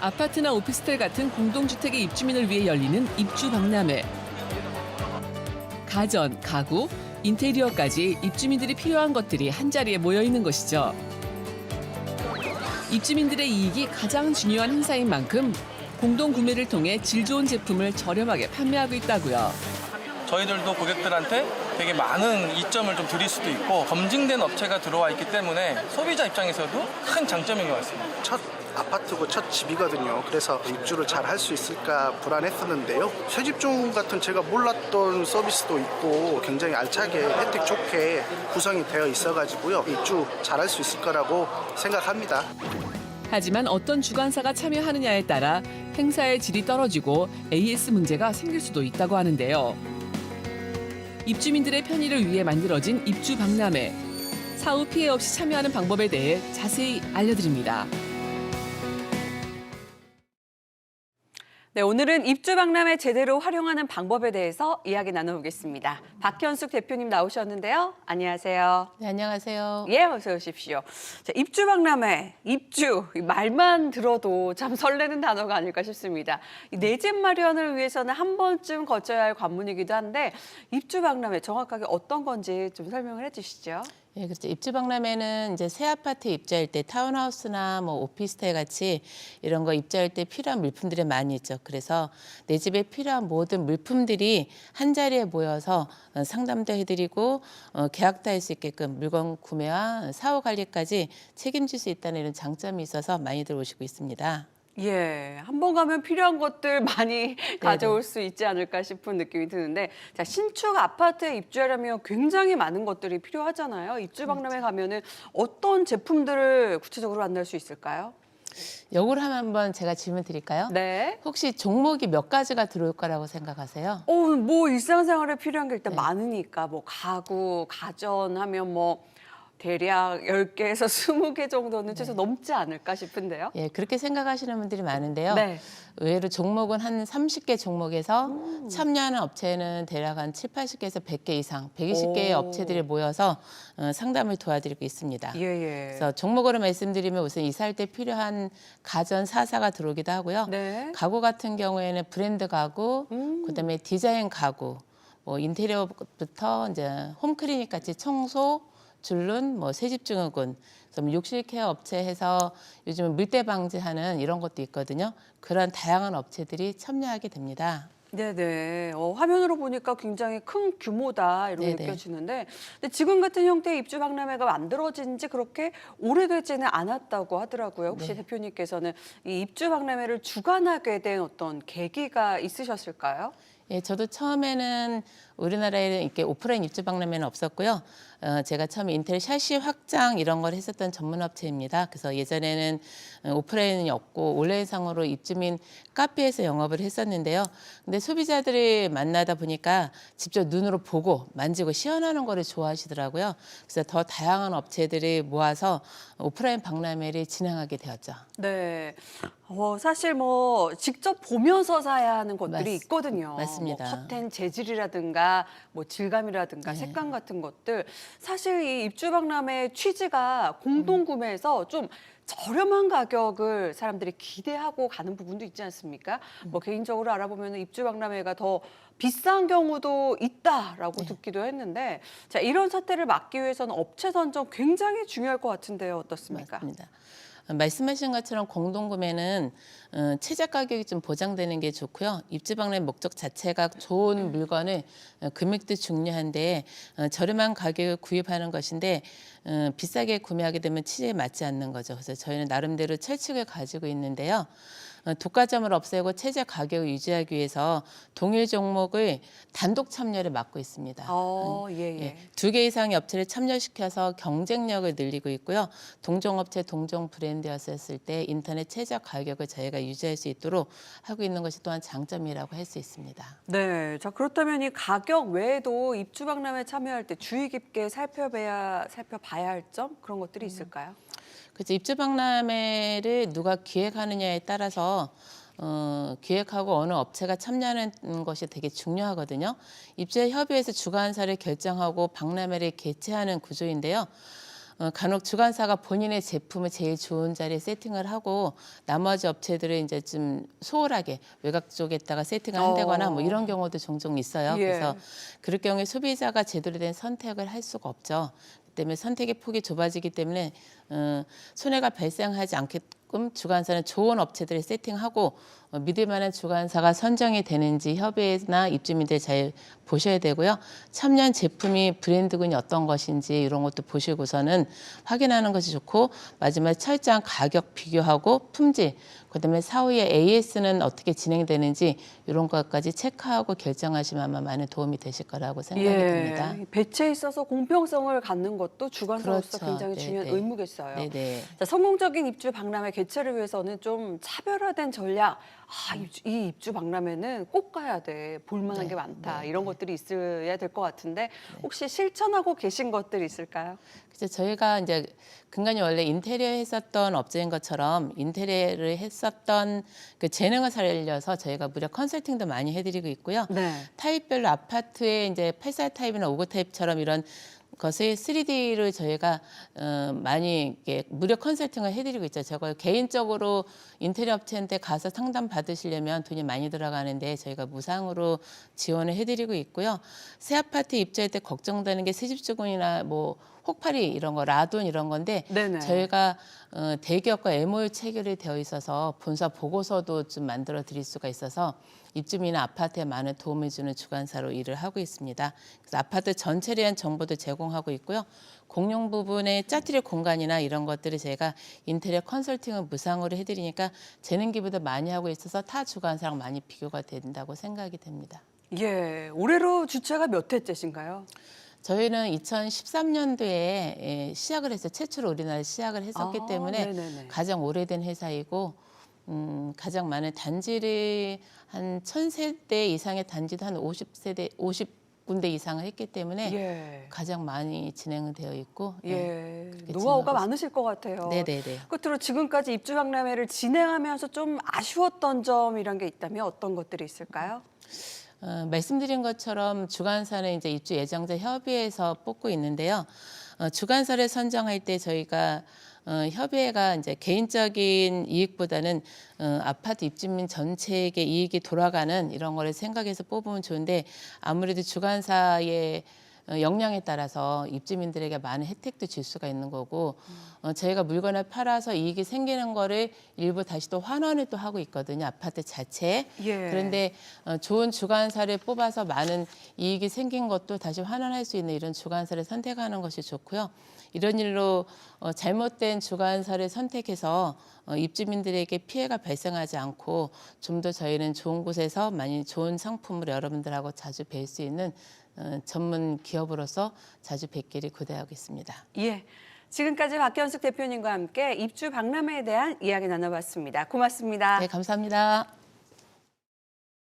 아파트나 오피스텔 같은 공동주택의 입주민을 위해 열리는 입주 박람회. 가전, 가구, 인테리어까지 입주민들이 필요한 것들이 한자리에 모여 있는 것이죠. 입주민들의 이익이 가장 중요한 행사인 만큼 공동 구매를 통해 질 좋은 제품을 저렴하게 판매하고 있다고요. 저희들도 고객들한테 되게 많은 이점을 좀 드릴 수도 있고 검증된 업체가 들어와 있기 때문에 소비자 입장에서도 큰 장점인 것 같습니다. 첫 아파트고 첫 집이거든요. 그래서 입주를 잘 할 수 있을까 불안했었는데요. 새집중 같은 제가 몰랐던 서비스도 있고 굉장히 알차게 혜택 좋게 구성이 되어 있어가지고요. 입주 잘 할 수 있을 거라고 생각합니다. 하지만 어떤 주관사가 참여하느냐에 따라 행사의 질이 떨어지고 AS 문제가 생길 수도 있다고 하는데요. 입주민들의 편의를 위해 만들어진 입주 박람회. 사후 피해 없이 참여하는 방법에 대해 자세히 알려드립니다. 네, 오늘은 입주 박람회 제대로 활용하는 방법에 대해서 이야기 나눠보겠습니다. 박현숙 대표님 나오셨는데요. 안녕하세요. 네, 안녕하세요. 예, 어서 오십시오. 자, 입주 박람회, 입주, 이 말만 들어도 참 설레는 단어가 아닐까 싶습니다. 내 집 마련을 위해서는 한 번쯤 거쳐야 할 관문이기도 한데 입주 박람회 정확하게 어떤 건지 좀 설명을 해주시죠. 예, 그렇죠. 입주 박람회는 이제 새 아파트 입주할 때 타운하우스나 뭐 오피스텔 같이 이런 거 입주할 때 필요한 물품들이 많이 있죠. 그래서 내 집에 필요한 모든 물품들이 한 자리에 모여서 상담도 해드리고 계약도 할 수 있게끔 물건 구매와 사후 관리까지 책임질 수 있다는 이런 장점이 있어서 많이들 오시고 있습니다. 예, 한 번 가면 필요한 것들 많이 가져올 수 있지 않을까 싶은 느낌이 드는데, 자, 신축 아파트에 입주하려면 굉장히 많은 것들이 필요하잖아요. 입주 박람회 가면은 어떤 제품들을 구체적으로 만날 수 있을까요? 요걸 한번 제가 질문 드릴까요? 네. 혹시 종목이 몇 가지가 들어올 거라고 생각하세요? 뭐 일상생활에 필요한 게 일단 많으니까 뭐 가구, 가전 하면 뭐 대략 10개에서 20개 정도는 최소 넘지 않을까 싶은데요. 예, 그렇게 생각하시는 분들이 많은데요. 네. 의외로 종목은 한 30개 종목에서 참여하는 업체는 대략 한 7, 80개에서 100개 이상, 120개의 오. 업체들이 모여서 상담을 도와드리고 있습니다. 예, 예. 그래서 종목으로 말씀드리면 우선 이사할 때 필요한 가전 사사가 들어오기도 하고요. 네. 가구 같은 경우에는 브랜드 가구, 그다음에 디자인 가구, 뭐 인테리어부터 이제 홈클리닉 같이 청소, 줄눈, 뭐 새집중후군, 욕실 케어 업체 해서 요즘은 물때 방지하는 이런 것도 있거든요. 그런 다양한 업체들이 참여하게 됩니다. 네네. 화면으로 보니까 굉장히 큰 규모다 이렇게 네네. 느껴지는데, 근데 지금 같은 형태의 입주 박람회가 만들어진 지 그렇게 오래되지는 않았다고 하더라고요. 혹시 네. 대표님께서는 이 입주 박람회를 주관하게 된 어떤 계기가 있으셨을까요? 예, 저도 처음에는 우리나라에는 이렇게 오프라인 입주 박람회는 없었고요. 제가 처음에 인테리어 샤시 확장 이런 걸 했었던 전문 업체입니다. 그래서 예전에는 오프라인이 없고 온라인상으로 입주민 카페에서 영업을 했었는데요. 근데 소비자들이 만나다 보니까 직접 눈으로 보고 만지고 시연하는 거를 좋아하시더라고요. 그래서 더 다양한 업체들이 모아서 오프라인 박람회를 진행하게 되었죠. 네. 사실 뭐 직접 보면서 사야 하는 것들이 있거든요. 맞습니다. 뭐 커튼 재질이라든가 뭐 질감이라든가 네. 색감 같은 것들. 사실 이 입주 박람회 취지가 공동 구매에서 좀 저렴한 가격을 사람들이 기대하고 가는 부분도 있지 않습니까? 뭐 개인적으로 알아보면 입주 박람회가 더 비싼 경우도 있다라고 듣기도 했는데, 자, 이런 사태를 막기 위해서는 업체 선정 굉장히 중요할 것 같은데요. 어떻습니까? 맞습니다. 말씀하신 것처럼 공동구매는 최저 가격이 좀 보장되는 게 좋고요. 입주박람회 목적 자체가 좋은 물건을 금액도 중요한데 저렴한 가격을 구입하는 것인데 비싸게 구매하게 되면 취지에 맞지 않는 거죠. 그래서 저희는 나름대로 철칙을 가지고 있는데요. 독과점을 없애고 최저 가격을 유지하기 위해서 동일 종목을 단독 참여를 막고 있습니다. 예. 2개 이상의 업체를 참여시켜서 경쟁력을 늘리고 있고요. 동종업체, 동종 브랜드였을 때 인터넷 최저 가격을 저희가 유지할 수 있도록 하고 있는 것이 또한 장점이라고 할 수 있습니다. 네, 자, 그렇다면 이 가격 외에도 입주 박람회 참여할 때 주의 깊게 살펴봐야 할 점 그런 것들이 있을까요? 그래서 입주 박람회를 누가 기획하느냐에 따라서 기획하고 어느 업체가 참여하는 것이 되게 중요하거든요. 입주협의회에서 주관사를 결정하고 박람회를 개최하는 구조인데요. 간혹 주관사가 본인의 제품을 제일 좋은 자리에 세팅을 하고 나머지 업체들을 이제 좀 소홀하게 외곽 쪽에다가 세팅을 한다거나 뭐 이런 경우도 종종 있어요. 예. 그래서 그럴 경우에 소비자가 제대로 된 선택을 할 수가 없죠. 그 때문에 선택의 폭이 좁아지기 때문에 손해가 발생하지 않게끔 주관사는 좋은 업체들을 세팅하고 믿을 만한 주관사가 선정이 되는지 협회나 입주민들 잘 보셔야 되고요. 참여한 제품이 브랜드군이 어떤 것인지 이런 것도 보시고서는 확인하는 것이 좋고 마지막에 철저한 가격 비교하고 품질 그다음에 사후에 AS는 어떻게 진행되는지 이런 것까지 체크하고 결정하시면 아마 많은 도움이 되실 거라고 생각이 듭니다. 배치에 있어서 공평성을 갖는 것도 주관사로서 그렇죠. 굉장히 중요한 네네. 의무겠어요. 네네. 자, 성공적인 입주 박람회 개최를 위해서는 좀 차별화된 전략, 이 입주 박람회는 꼭 가야 돼, 볼만한 네, 게 많다, 네, 이런 것들이 있어야 될 것 같은데 혹시 실천하고 계신 것들 있을까요? 그래서 저희가 이제 근간이 원래 인테리어 했었던 업체인 것처럼 인테리어를 했었던 그 재능을 살려서 저희가 무료 컨설팅도 많이 해드리고 있고요. 네. 타입별로 아파트에 이제 84 타입이나 59 타입처럼 이런 것을 3D를 저희가 많이 이렇게 무료 컨설팅을 해드리고 있죠. 제가 개인적으로 인테리어 업체한테 가서 상담 받으시려면 돈이 많이 들어가는데 저희가 무상으로 지원을 해드리고 있고요. 새 아파트 입주할 때 걱정되는 게 세집주군이나 뭐 혹파리 이런 거, 라돈 이런 건데 네네. 저희가 대기업과 MOU 체결이 되어 있어서 본사 보고서도 좀 만들어 드릴 수가 있어서 입주민이나 아파트에 많은 도움을 주는 주관사로 일을 하고 있습니다. 그래서 아파트 전체에 대한 정보도 제공하고 있고요. 공용 부분의 짜투리 공간이나 이런 것들을 제가 인테리어 컨설팅을 무상으로 해드리니까 재능 기부도 많이 하고 있어서 타 주관사랑 많이 비교가 된다고 생각이 됩니다. 예, 올해로 주최가 몇 회째신가요? 저희는 2013년도에 시작을 해서 최초로 우리나라에 시작을 했었기 때문에 네네네. 가장 오래된 회사이고 가장 많은 단지를 한 1000세대 이상의 단지도 한 50군데 이상을 했기 때문에 예. 가장 많이 진행되어 있고 예, 그렇게 노하우가 진행하고 많으실 것 같아요. 네네네. 끝으로 지금까지 입주 박람회를 진행하면서 좀 아쉬웠던 점이란 게 있다면 어떤 것들이 있을까요? 말씀드린 것처럼 주관사는 이제 입주 예정자 협의회에서 뽑고 있는데요. 주관사를 선정할 때 저희가 협의회가 이제 개인적인 이익보다는 아파트 입주민 전체에게 이익이 돌아가는 이런 거를 생각해서 뽑으면 좋은데 아무래도 주관사의 역량에 따라서 입주민들에게 많은 혜택도 줄 수가 있는 거고 저희가 물건을 팔아서 이익이 생기는 거를 일부 다시 또 환원을 또 하고 있거든요. 아파트 자체에. 예. 그런데 좋은 주관사를 뽑아서 많은 이익이 생긴 것도 다시 환원할 수 있는 이런 주관사를 선택하는 것이 좋고요. 이런 일로 잘못된 주관사를 선택해서 입주민들에게 피해가 발생하지 않고 좀 더 저희는 좋은 곳에서 많이 좋은 상품을 여러분들하고 자주 뵐 수 있는 전문 기업으로서 자주 뵙기를 기대하고 있습니다. 예. 지금까지 박현숙 대표님과 함께 입주 박람회에 대한 이야기 나눠봤습니다. 고맙습니다. 네, 감사합니다.